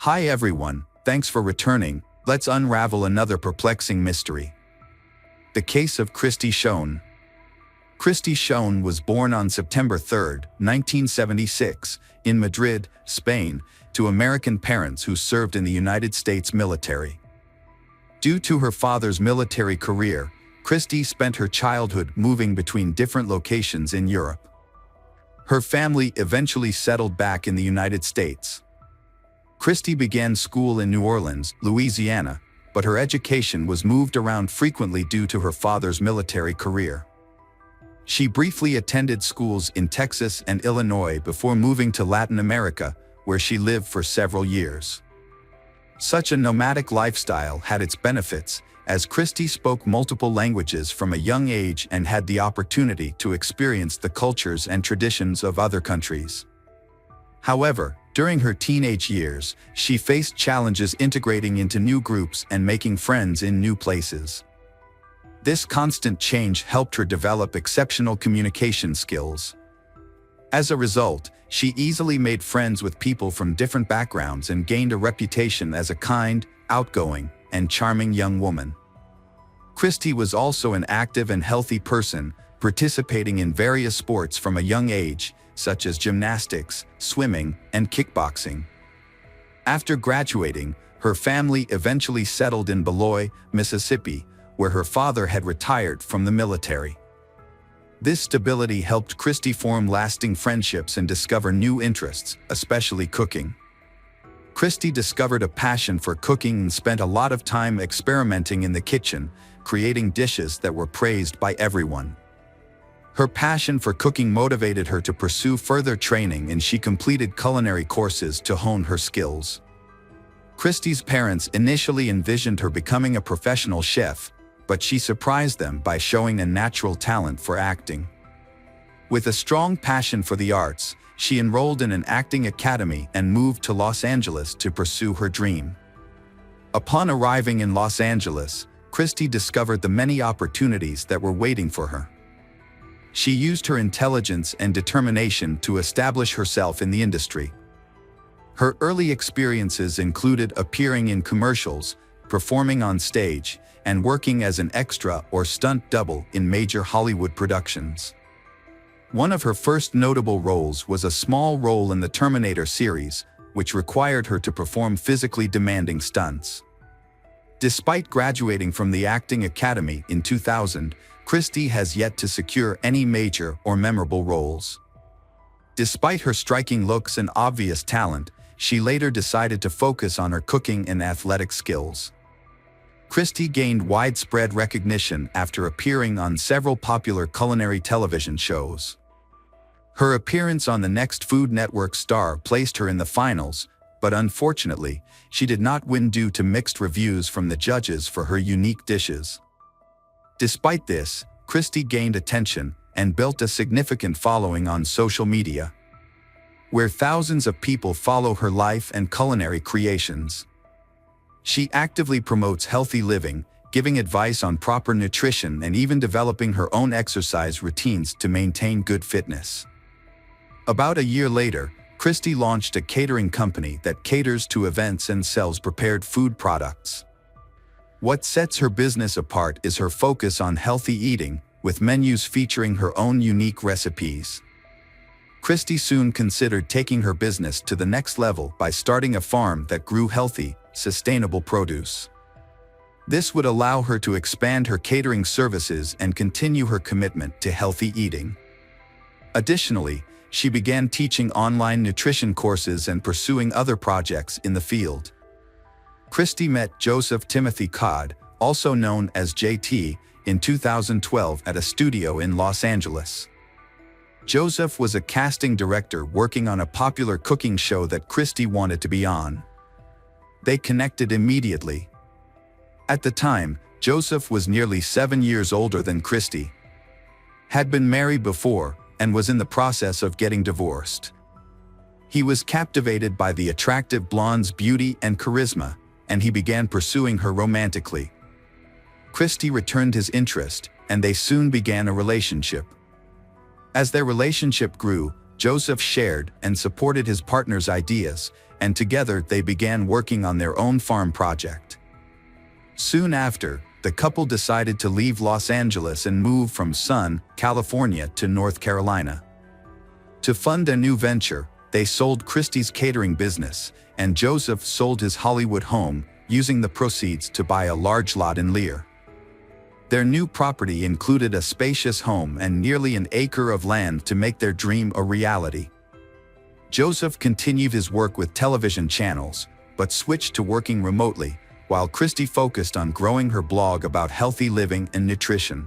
Hi everyone, thanks for returning. Let's unravel another perplexing mystery. The case of Cristie Schoen. Cristie Schoen was born on September 3, 1976, in Madrid, Spain, to American parents who served in the United States military. Due to her father's military career, Cristie spent her childhood moving between different locations in Europe. Her family eventually settled back in the United States. Cristie began school in New Orleans, Louisiana, but her education was moved around frequently due to her father's military career. She briefly attended schools in Texas and Illinois before moving to Latin America, where she lived for several years. Such a nomadic lifestyle had its benefits, as Cristie spoke multiple languages from a young age and had the opportunity to experience the cultures and traditions of other countries. However, during her teenage years, she faced challenges integrating into new groups and making friends in new places. This constant change helped her develop exceptional communication skills. As a result, she easily made friends with people from different backgrounds and gained a reputation as a kind, outgoing, and charming young woman. Cristie was also an active and healthy person, participating in various sports from a young age, such as gymnastics, swimming, and kickboxing. After graduating, her family eventually settled in Beloit, Mississippi, where her father had retired from the military. This stability helped Cristie form lasting friendships and discover new interests, especially cooking. Cristie discovered a passion for cooking and spent a lot of time experimenting in the kitchen, creating dishes that were praised by everyone. Her passion for cooking motivated her to pursue further training, and she completed culinary courses to hone her skills. Cristie's parents initially envisioned her becoming a professional chef, but she surprised them by showing a natural talent for acting. With a strong passion for the arts, she enrolled in an acting academy and moved to Los Angeles to pursue her dream. Upon arriving in Los Angeles, Cristie discovered the many opportunities that were waiting for her. She used her intelligence and determination to establish herself in the industry. Her early experiences included appearing in commercials, performing on stage, and working as an extra or stunt double in major Hollywood productions. One of her first notable roles was a small role in the Terminator series, which required her to perform physically demanding stunts. Despite graduating from the Acting Academy in 2000, Cristie has yet to secure any major or memorable roles. Despite her striking looks and obvious talent, she later decided to focus on her cooking and athletic skills. Cristie gained widespread recognition after appearing on several popular culinary television shows. Her appearance on the next Food Network star placed her in the finals, but unfortunately, she did not win due to mixed reviews from the judges for her unique dishes. Despite this, Cristie gained attention and built a significant following on social media, where thousands of people follow her life and culinary creations. She actively promotes healthy living, giving advice on proper nutrition and even developing her own exercise routines to maintain good fitness. About a year later, Cristie launched a catering company that caters to events and sells prepared food products. What sets her business apart is her focus on healthy eating, with menus featuring her own unique recipes. Cristie soon considered taking her business to the next level by starting a farm that grew healthy, sustainable produce. This would allow her to expand her catering services and continue her commitment to healthy eating. Additionally, she began teaching online nutrition courses and pursuing other projects in the field. Cristie met Joseph Timothy Codd, also known as JT, in 2012 at a studio in Los Angeles. Joseph was a casting director working on a popular cooking show that Cristie wanted to be on. They connected immediately. At the time, Joseph was nearly 7 years older than Cristie, had been married before, and was in the process of getting divorced. He was captivated by the attractive blonde's beauty and charisma, and he began pursuing her romantically. Cristie returned his interest, and they soon began a relationship. As their relationship grew, Joseph shared and supported his partner's ideas, and together they began working on their own farm project. Soon after, the couple decided to leave Los Angeles and move from Sun, California to North Carolina. To fund their new venture, they sold Cristie's catering business, and Joseph sold his Hollywood home, using the proceeds to buy a large lot in Lear. Their new property included a spacious home and nearly an acre of land to make their dream a reality. Joseph continued his work with television channels, but switched to working remotely, while Cristie focused on growing her blog about healthy living and nutrition.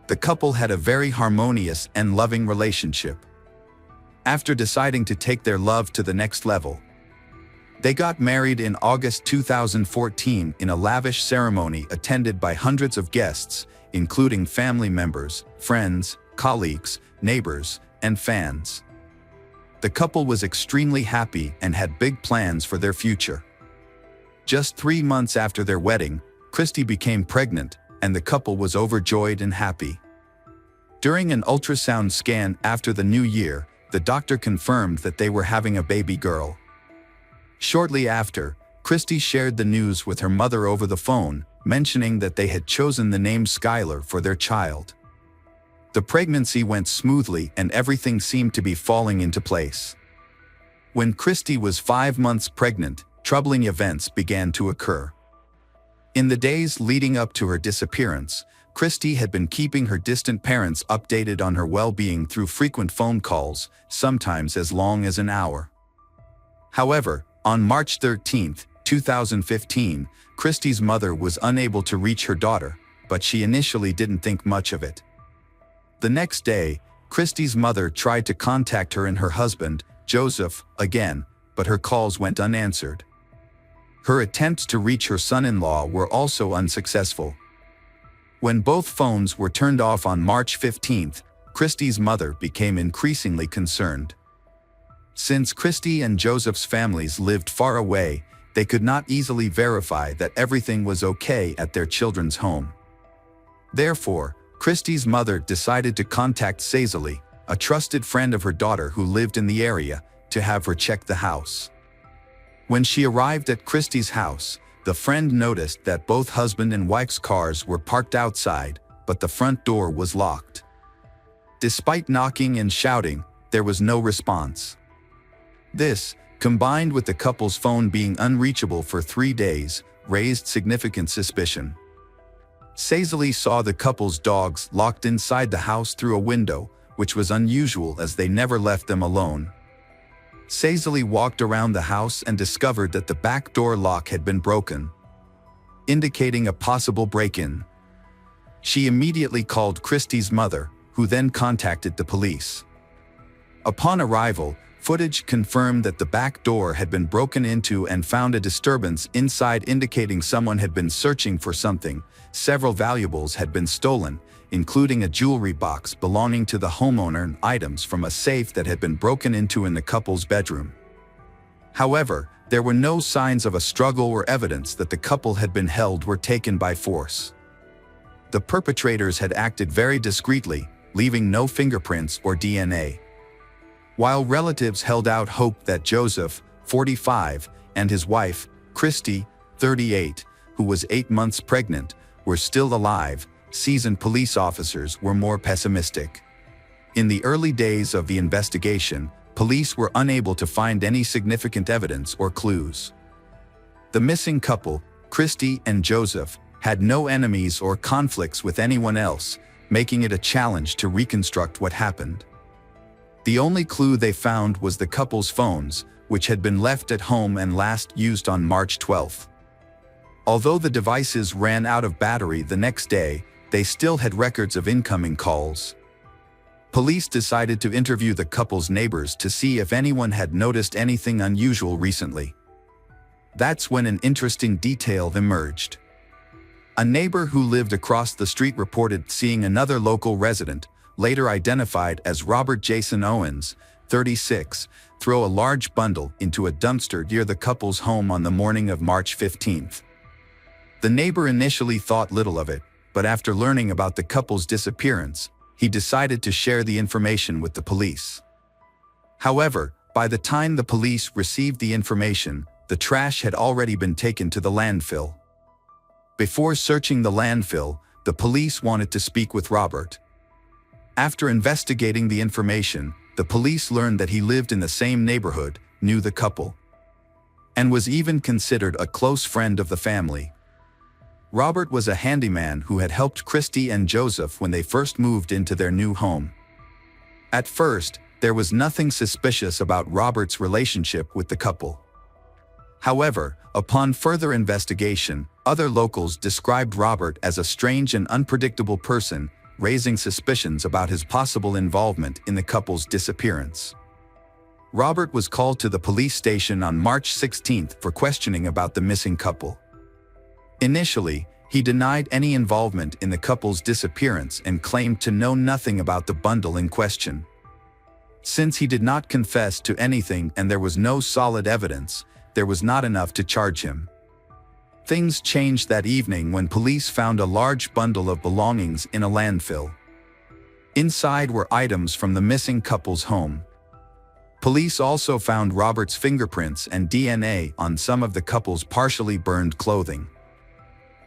The couple had a very harmonious and loving relationship. After deciding to take their love to the next level, they got married in August 2014 in a lavish ceremony attended by hundreds of guests, including family members, friends, colleagues, neighbors, and fans. The couple was extremely happy and had big plans for their future. Just 3 months after their wedding, Cristie became pregnant, and the couple was overjoyed and happy. During an ultrasound scan after the new year, the doctor confirmed that they were having a baby girl. Shortly after, Cristie shared the news with her mother over the phone, mentioning that they had chosen the name Skylar for their child. The pregnancy went smoothly and everything seemed to be falling into place. When Cristie was 5 months pregnant, troubling events began to occur. In the days leading up to her disappearance, Cristie had been keeping her distant parents updated on her well-being through frequent phone calls, sometimes as long as an hour. However, on March 13, 2015, Cristie's mother was unable to reach her daughter, but she initially didn't think much of it. The next day, Cristie's mother tried to contact her and her husband, Joseph, again, but her calls went unanswered. Her attempts to reach her son-in-law were also unsuccessful. When both phones were turned off on March 15, Cristie's mother became increasingly concerned. Since Cristie and Joseph's families lived far away, they could not easily verify that everything was okay at their children's home. Therefore, Cristie's mother decided to contact Cecily, a trusted friend of her daughter who lived in the area, to have her check the house. When she arrived at Cristie's house, the friend noticed that both husband and wife's cars were parked outside, but the front door was locked. Despite knocking and shouting, there was no response. This, combined with the couple's phone being unreachable for 3 days, raised significant suspicion. Cecily saw the couple's dogs locked inside the house through a window, which was unusual as they never left them alone. Cecily walked around the house and discovered that the back door lock had been broken, indicating a possible break-in. She immediately called Cristie's mother, who then contacted the police. Upon arrival, footage confirmed that the back door had been broken into and found a disturbance inside indicating someone had been searching for something. Several valuables had been stolen, including a jewelry box belonging to the homeowner and items from a safe that had been broken into in the couple's bedroom. However, there were no signs of a struggle or evidence that the couple had been held or taken by force. The perpetrators had acted very discreetly, leaving no fingerprints or DNA. While relatives held out hope that Joseph, 45, and his wife, Cristie, 38, who was 8 months pregnant, were still alive, seasoned police officers were more pessimistic. In the early days of the investigation, police were unable to find any significant evidence or clues. The missing couple, Cristie and Joseph, had no enemies or conflicts with anyone else, making it a challenge to reconstruct what happened. The only clue they found was the couple's phones, which had been left at home and last used on March 12. Although the devices ran out of battery the next day, they still had records of incoming calls. Police decided to interview the couple's neighbors to see if anyone had noticed anything unusual recently. That's when an interesting detail emerged. A neighbor who lived across the street reported seeing another local resident, later identified as Robert Jason Owens, 36, throw a large bundle into a dumpster near the couple's home on the morning of March 15. The neighbor initially thought little of it, but after learning about the couple's disappearance, he decided to share the information with the police. However, by the time the police received the information, the trash had already been taken to the landfill. Before searching the landfill, the police wanted to speak with Robert. After investigating the information, the police learned that he lived in the same neighborhood, knew the couple, and was even considered a close friend of the family. Robert was a handyman who had helped Cristie and Joseph when they first moved into their new home. At first, there was nothing suspicious about Robert's relationship with the couple. However, upon further investigation, other locals described Robert as a strange and unpredictable person, raising suspicions about his possible involvement in the couple's disappearance. Robert was called to the police station on March 16 for questioning about the missing couple. Initially, he denied any involvement in the couple's disappearance and claimed to know nothing about the bundle in question. Since he did not confess to anything and there was no solid evidence, there was not enough to charge him. Things changed that evening when police found a large bundle of belongings in a landfill. Inside were items from the missing couple's home. Police also found Robert's fingerprints and DNA on some of the couple's partially burned clothing.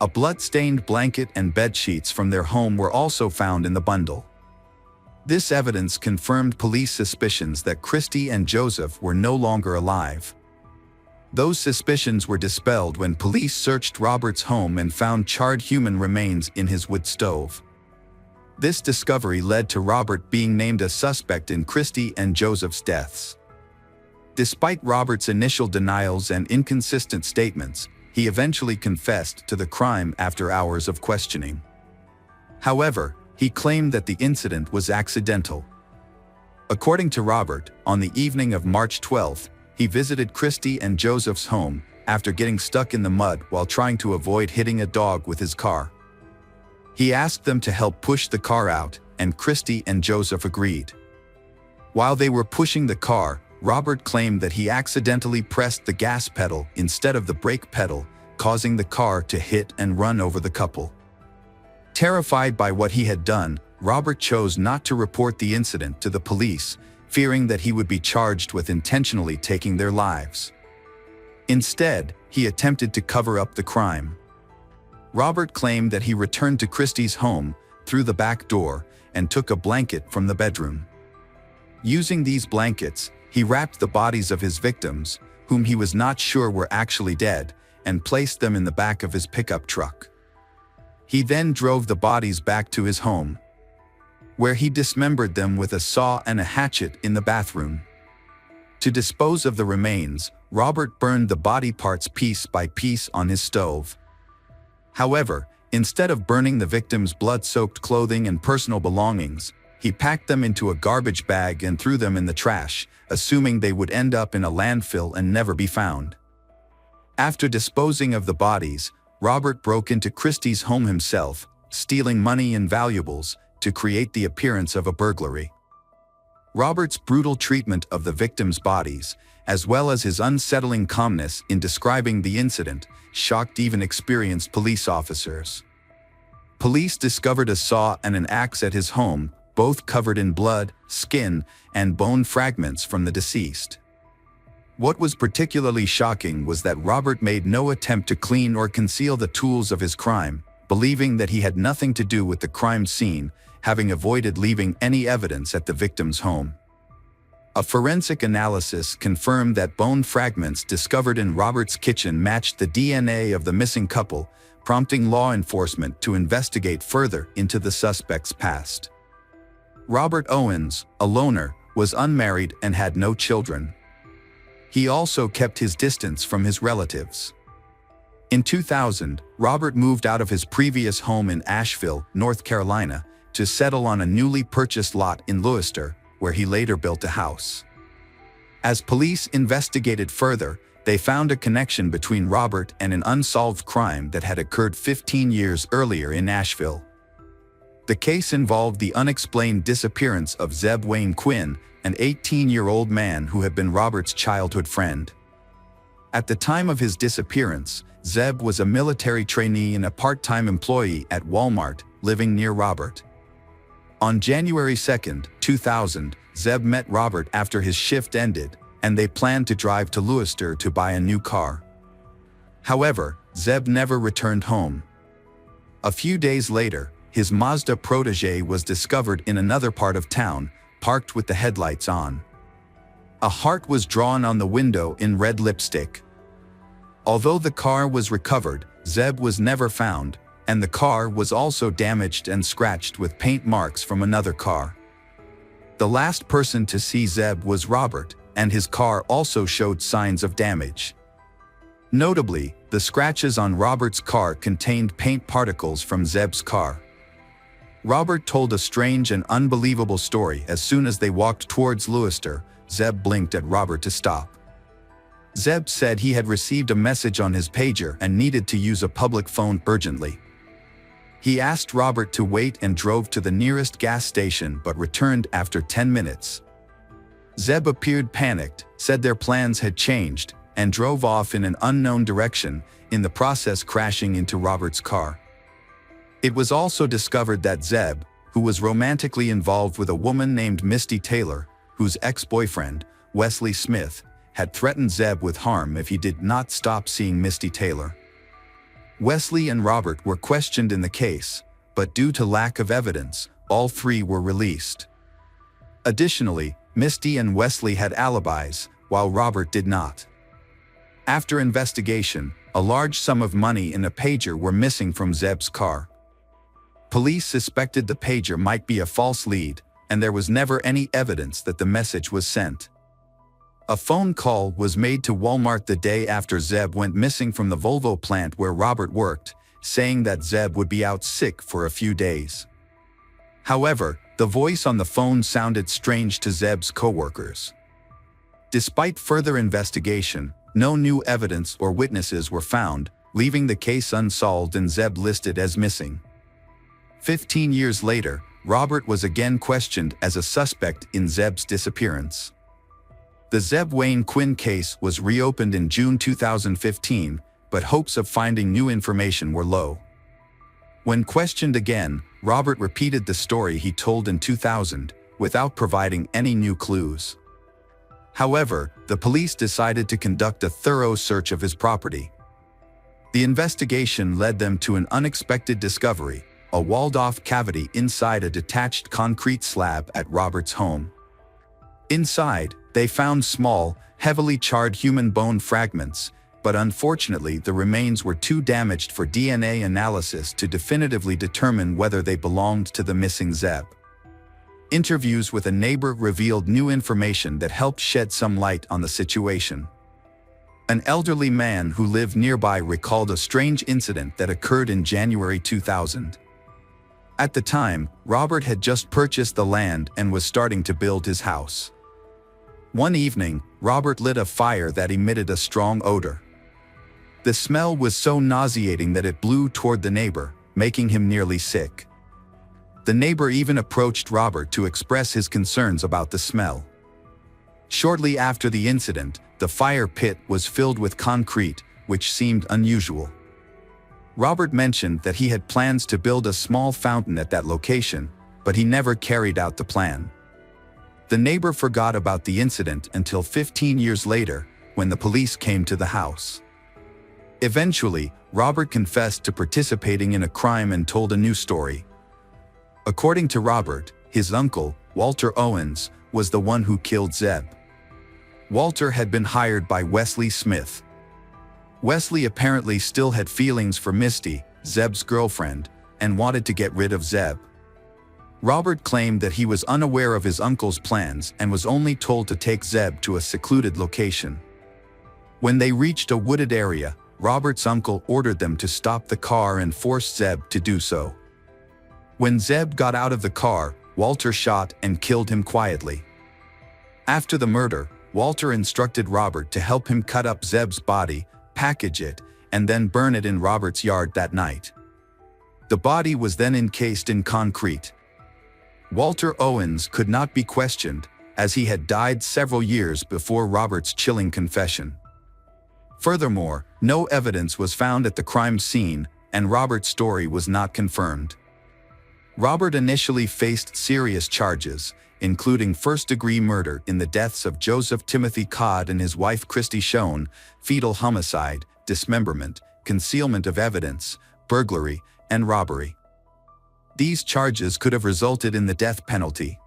A blood-stained blanket and bed sheets from their home were also found in the bundle. This evidence confirmed police suspicions that Cristie and Joseph were no longer alive. Those suspicions were dispelled when police searched Robert's home and found charred human remains in his wood stove. This discovery led to Robert being named a suspect in Cristie and Joseph's deaths. Despite Robert's initial denials and inconsistent statements, he eventually confessed to the crime after hours of questioning. However, he claimed that the incident was accidental. According to Robert, on the evening of March 12, he visited Cristie and Joseph's home after getting stuck in the mud while trying to avoid hitting a dog with his car. He asked them to help push the car out, and Cristie and Joseph agreed. While they were pushing the car, Robert claimed that he accidentally pressed the gas pedal instead of the brake pedal, causing the car to hit and run over the couple. Terrified by what he had done, Robert chose not to report the incident to the police, fearing that he would be charged with intentionally taking their lives. Instead, he attempted to cover up the crime. Robert claimed that he returned to Cristie's home through the back door and took a blanket from the bedroom. Using these blankets, he wrapped the bodies of his victims, whom he was not sure were actually dead, and placed them in the back of his pickup truck. He then drove the bodies back to his home, where he dismembered them with a saw and a hatchet in the bathroom. To dispose of the remains, Robert burned the body parts piece by piece on his stove. However, instead of burning the victims' blood-soaked clothing and personal belongings, he packed them into a garbage bag and threw them in the trash, assuming they would end up in a landfill and never be found. After disposing of the bodies, Robert broke into Cristie's home himself, stealing money and valuables to create the appearance of a burglary. Robert's brutal treatment of the victims' bodies, as well as his unsettling calmness in describing the incident, shocked even experienced police officers. Police discovered a saw and an axe at his home, both covered in blood, skin, and bone fragments from the deceased. What was particularly shocking was that Robert made no attempt to clean or conceal the tools of his crime, believing that he had nothing to do with the crime scene, having avoided leaving any evidence at the victim's home. A forensic analysis confirmed that bone fragments discovered in Robert's kitchen matched the DNA of the missing couple, prompting law enforcement to investigate further into the suspect's past. Robert Owens, a loner, was unmarried and had no children. He also kept his distance from his relatives. In 2000, Robert moved out of his previous home in Asheville, North Carolina, to settle on a newly purchased lot in Lewiston, where he later built a house. As police investigated further, they found a connection between Robert and an unsolved crime that had occurred 15 years earlier in Asheville. The case involved the unexplained disappearance of Zeb Wayne Quinn, an 18-year-old man who had been Robert's childhood friend. At the time of his disappearance, Zeb was a military trainee and a part-time employee at Walmart, living near Robert. On January 2, 2000, Zeb met Robert after his shift ended, and they planned to drive to Leicester to buy a new car. However, Zeb never returned home. A few days later, his Mazda protege was discovered in another part of town, parked with the headlights on. A heart was drawn on the window in red lipstick. Although the car was recovered, Zeb was never found, and the car was also damaged and scratched with paint marks from another car. The last person to see Zeb was Robert, and his car also showed signs of damage. Notably, the scratches on Robert's car contained paint particles from Zeb's car. Robert told a strange and unbelievable story. As soon as they walked towards Leicester, Zeb blinked at Robert to stop. Zeb said he had received a message on his pager and needed to use a public phone urgently. He asked Robert to wait and drove to the nearest gas station but returned after 10 minutes. Zeb appeared panicked, said their plans had changed, and drove off in an unknown direction, in the process crashing into Robert's car. It was also discovered that Zeb, who was romantically involved with a woman named Misty Taylor, whose ex-boyfriend, Wesley Smith, had threatened Zeb with harm if he did not stop seeing Misty Taylor. Wesley and Robert were questioned in the case, but due to lack of evidence, all three were released. Additionally, Misty and Wesley had alibis, while Robert did not. After investigation, a large sum of money and a pager were missing from Zeb's car. Police suspected the pager might be a false lead, and there was never any evidence that the message was sent. A phone call was made to Walmart the day after Zeb went missing from the Volvo plant where Robert worked, saying that Zeb would be out sick for a few days. However, the voice on the phone sounded strange to Zeb's coworkers. Despite further investigation, no new evidence or witnesses were found, leaving the case unsolved and Zeb listed as missing. 15 years later, Robert was again questioned as a suspect in Zeb's disappearance. The Zeb Wayne Quinn case was reopened in June 2015, but hopes of finding new information were low. When questioned again, Robert repeated the story he told in 2000, without providing any new clues. However, the police decided to conduct a thorough search of his property. The investigation led them to an unexpected discovery: a walled-off cavity inside a detached concrete slab at Robert's home. Inside, they found small, heavily charred human bone fragments, but unfortunately the remains were too damaged for DNA analysis to definitively determine whether they belonged to the missing Zeb. Interviews with a neighbor revealed new information that helped shed some light on the situation. An elderly man who lived nearby recalled a strange incident that occurred in January 2000. At the time, Robert had just purchased the land and was starting to build his house. One evening, Robert lit a fire that emitted a strong odor. The smell was so nauseating that it blew toward the neighbor, making him nearly sick. The neighbor even approached Robert to express his concerns about the smell. Shortly after the incident, the fire pit was filled with concrete, which seemed unusual. Robert mentioned that he had plans to build a small fountain at that location, but he never carried out the plan. The neighbor forgot about the incident until 15 years later, when the police came to the house. Eventually, Robert confessed to participating in a crime and told a new story. According to Robert, his uncle, Walter Owens, was the one who killed Zeb. Walter had been hired by Wesley Smith. Wesley apparently still had feelings for Misty, Zeb's girlfriend, and wanted to get rid of Zeb. Robert claimed that he was unaware of his uncle's plans and was only told to take Zeb to a secluded location. When they reached a wooded area, Robert's uncle ordered them to stop the car and forced Zeb to do so. When Zeb got out of the car, Walter shot and killed him quietly. After the murder, Walter instructed Robert to help him cut up Zeb's body, package it, and then burn it in Robert's yard that night. The body was then encased in concrete. Walter Owens could not be questioned, as he had died several years before Robert's chilling confession. Furthermore, no evidence was found at the crime scene, and Robert's story was not confirmed. Robert initially faced serious charges, including first-degree murder in the deaths of Joseph Timothy Codd and his wife Cristie Schoen, fetal homicide, dismemberment, concealment of evidence, burglary, and robbery. These charges could have resulted in the death penalty.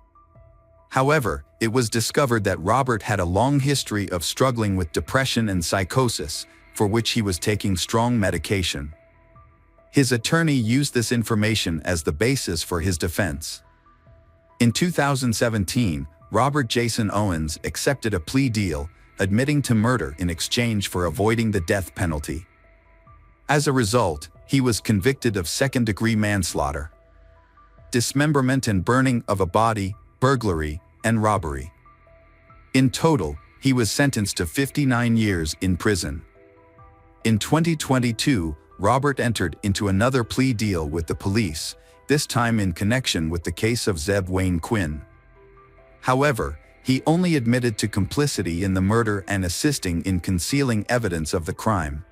However, it was discovered that Robert had a long history of struggling with depression and psychosis, for which he was taking strong medication. His attorney used this information as the basis for his defense. In 2017, Robert Jason Owens accepted a plea deal, admitting to murder in exchange for avoiding the death penalty. As a result, he was convicted of second-degree manslaughter, dismemberment and burning of a body, burglary, and robbery. In total, he was sentenced to 59 years in prison. In 2022, Robert entered into another plea deal with the police, this time in connection with the case of Zeb Wayne Quinn. However, he only admitted to complicity in the murder and assisting in concealing evidence of the crime.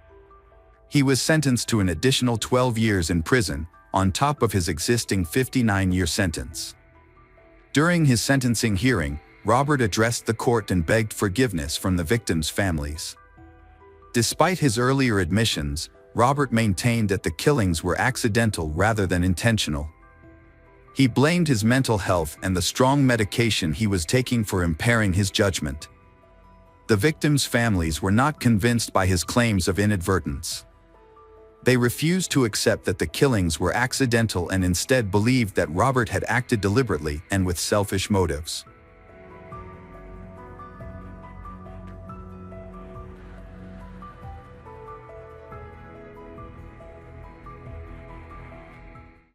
He was sentenced to an additional 12 years in prison, on top of his existing 59-year sentence. During his sentencing hearing, Robert addressed the court and begged forgiveness from the victims' families. Despite his earlier admissions, Robert maintained that the killings were accidental rather than intentional. He blamed his mental health and the strong medication he was taking for impairing his judgment. The victims' families were not convinced by his claims of inadvertence. They refused to accept that the killings were accidental and instead believed that Robert had acted deliberately and with selfish motives.